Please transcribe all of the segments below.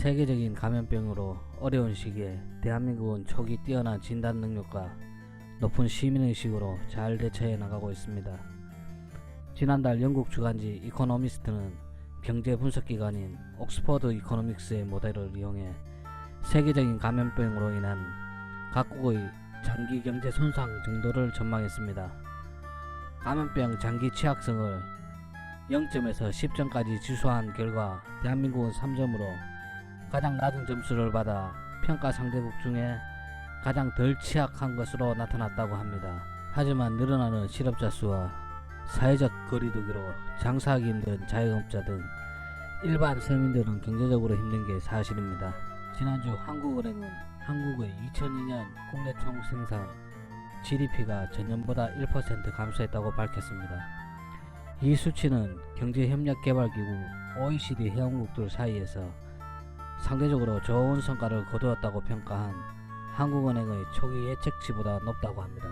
세계적인 감염병으로 어려운 시기에 대한민국은 초기 뛰어난 진단 능력과 높은 시민의식으로 잘 대처해 나가고 있습니다. 지난달 영국 주간지 이코노미스트는 경제 분석기관인 옥스퍼드 이코노믹스의 모델을 이용해 세계적인 감염병으로 인한 각국의 장기 경제 손상 정도를 전망했습니다. 감염병 장기 취약성을 0점에서 10점까지 지수한 결과 대한민국은 3점으로 가장 낮은 점수를 받아 평가 상대국 중에 가장 덜 취약한 것으로 나타났다고 합니다. 하지만 늘어나는 실업자 수와 사회적 거리두기로 장사하기 힘든 자영업자 등 일반 서민들은 경제적으로 힘든 게 사실입니다. 지난주 한국은행은 한국의 2002년 국내 총생산 GDP가 전년보다 1% 감소했다고 밝혔습니다. 이 수치는 경제협력개발기구 OECD 회원국들 사이에서 상대적으로 좋은 성과를 거두었다고 평가한 한국은행의 초기 예측치보다 높다고 합니다.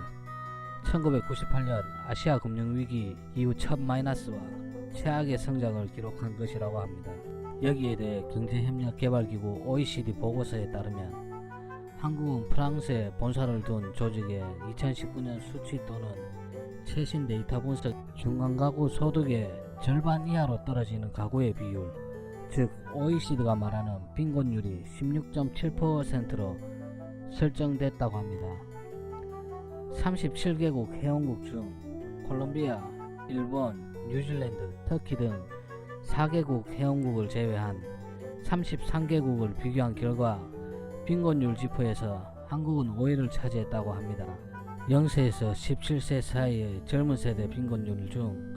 1998년 아시아 금융위기 이후 첫 마이너스와 최악의 성장을 기록한 것이라고 합니다. 여기에 대해 경제협력개발기구 OECD 보고서에 따르면 한국은 프랑스에 본사를 둔 조직의 2019년 수치 또는 최신 데이터 분석 중간가구 소득의 절반 이하로 떨어지는 가구의 비율, 즉 OECD가 말하는 빈곤율이 16.7%로 설정됐다고 합니다. 37개국 회원국 중 콜롬비아, 일본, 뉴질랜드, 터키 등 4개국 회원국을 제외한 33개국을 비교한 결과 빈곤율 지표에서 한국은 5위를 차지했다고 합니다. 0세에서 17세 사이의 젊은 세대 빈곤율 중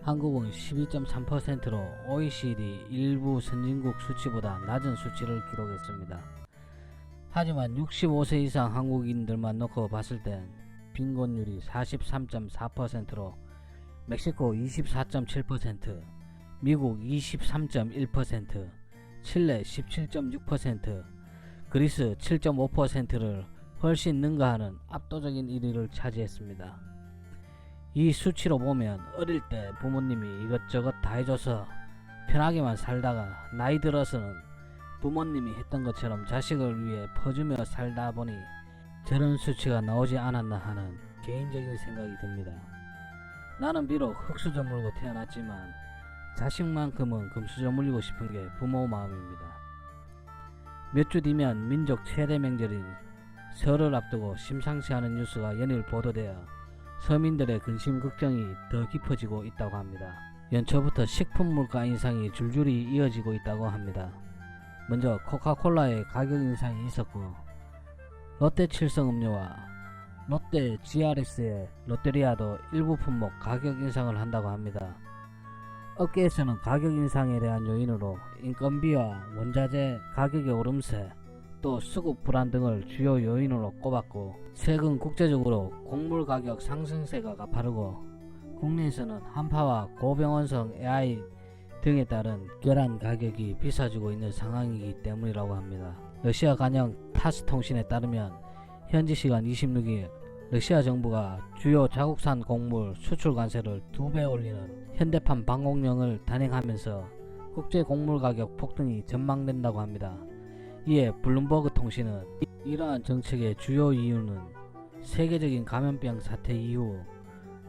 한국은 12.3%로 OECD 일부 선진국 수치보다 낮은 수치를 기록했습니다. 하지만 65세 이상 한국인들만 놓고 봤을 땐 빈곤율이 43.4%로 멕시코 24.7%, 미국 23.1%, 칠레 17.6%, 그리스 7.5%를 훨씬 능가하는 압도적인 1위를 차지했습니다. 이 수치로 보면 어릴 때 부모님이 이것저것 다 해줘서 편하게만 살다가 나이 들어서는 부모님이 했던 것처럼 자식을 위해 퍼주며 살다 보니 저런 수치가 나오지 않았나 하는 개인적인 생각이 듭니다. 나는 비록 흙수저 물고 태어났지만 자식만큼은 금수저 물리고 싶은 게 부모 마음입니다. 몇 주 뒤면 민족 최대 명절인 설을 앞두고 심상치 않은 뉴스가 연일 보도되어 서민들의 근심 걱정이 더 깊어지고 있다고 합니다. 연초부터 식품 물가 인상이 줄줄이 이어지고 있다고 합니다. 먼저 코카콜라의 가격 인상이 있었고, 롯데 칠성음료와 롯데 GRS의 롯데리아도 일부 품목 가격 인상을 한다고 합니다. 업계에서는 가격 인상에 대한 요인으로 인건비와 원자재 가격의 오름세, 또 수급 불안 등을 주요 요인으로 꼽았고, 최근 국제적으로 곡물 가격 상승세가 가파르고 국내에서는 한파와 고병원성 AI 등에 따른 계란 가격이 비싸지고 있는 상황이기 때문이라고 합니다. 러시아 관영 타스 통신에 따르면 현지 시간 26일 러시아 정부가 주요 자국산 곡물 수출 관세를 2배 올리는 현대판 방공령을 단행하면서 국제 곡물 가격 폭등이 전망된다고 합니다. 이에 블룸버그 통신은 이러한 정책의 주요 이유는 세계적인 감염병 사태 이후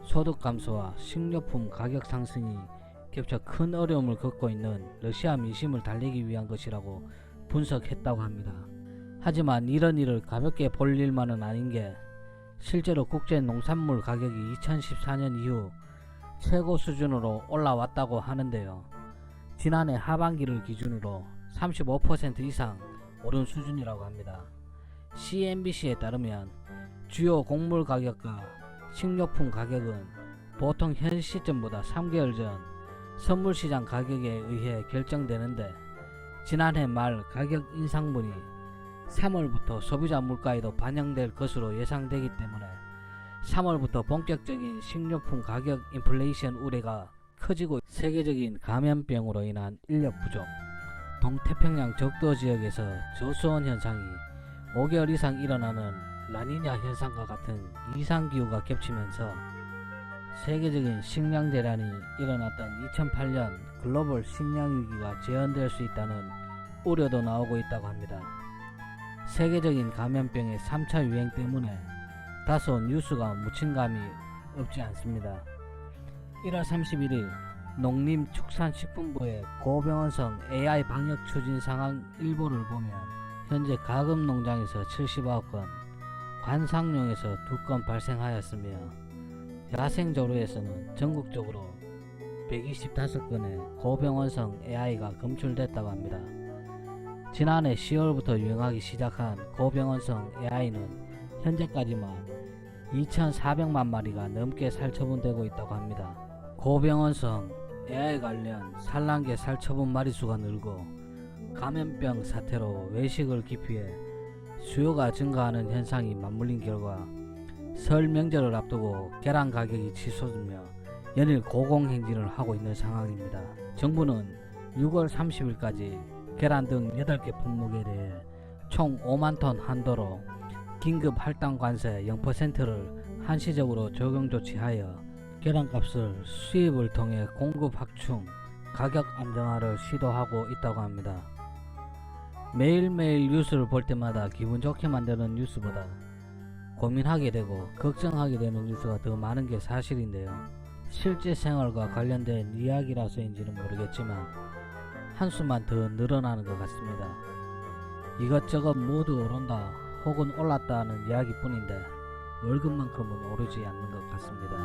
소득 감소와 식료품 가격 상승이 겹쳐 큰 어려움을 겪고 있는 러시아 민심을 달래기 위한 것이라고 분석했다고 합니다. 하지만 이런 일을 가볍게 볼 일만은 아닌 게 실제로 국제 농산물 가격이 2014년 이후 최고 수준으로 올라왔다고 하는데요. 지난해 하반기를 기준으로 35% 이상 오른 수준이라고 합니다. CNBC에 따르면 주요 곡물 가격과 식료품 가격은 보통 현 시점보다 3개월 전 선물시장 가격에 의해 결정되는데, 지난해 말 가격 인상분이 3월부터 소비자 물가에도 반영될 것으로 예상되기 때문에 3월부터 본격적인 식료품 가격 인플레이션 우려가 커지고, 세계적인 감염병으로 인한 인력 부족, 동태평양 적도 지역에서 저수온 현상이 5개월 이상 일어나는 라니냐 현상과 같은 이상기후가 겹치면서 세계적인 식량 대란이 일어났던 2008년 글로벌 식량 위기가 재현될 수 있다는 우려도 나오고 있다고 합니다. 세계적인 감염병의 3차 유행 때문에 다소 뉴스가 묻힌 감이 없지 않습니다. 1월 31일 농림축산식품부의 고병원성 AI 방역 추진 상황 일보를 보면 현재 가금 농장에서 79건, 관상용에서 2건 발생하였으며 야생조류에서는 전국적으로 125건의 고병원성 AI가 검출됐다고 합니다. 지난해 10월부터 유행하기 시작한 고병원성 AI는 현재까지만 2,400만 마리가 넘게 살처분되고 있다고 합니다. 고병원성 AI 관련 산란계 살처분 마리수가 늘고 감염병 사태로 외식을 기피해 수요가 증가하는 현상이 맞물린 결과 설 명절을 앞두고 계란 가격이 치솟으며 연일 고공행진을 하고 있는 상황입니다. 정부는 6월 30일까지 계란 등 8개 품목에 대해 총 5만 톤 한도로 긴급 할당 관세 0%를 한시적으로 적용 조치하여 계란값을 수입을 통해 공급 확충, 가격 안정화를 시도하고 있다고 합니다. 매일매일 뉴스를 볼 때마다 기분 좋게 만드는 뉴스보다 고민하게 되고 걱정하게 되는 뉴스가 더 많은 게 사실인데요. 실제 생활과 관련된 이야기라서인지는 모르겠지만 한수만 더 늘어나는 것 같습니다. 이것저것 모두 오른다 혹은 올랐다는 이야기뿐인데 월급만큼은 오르지 않는 것 같습니다.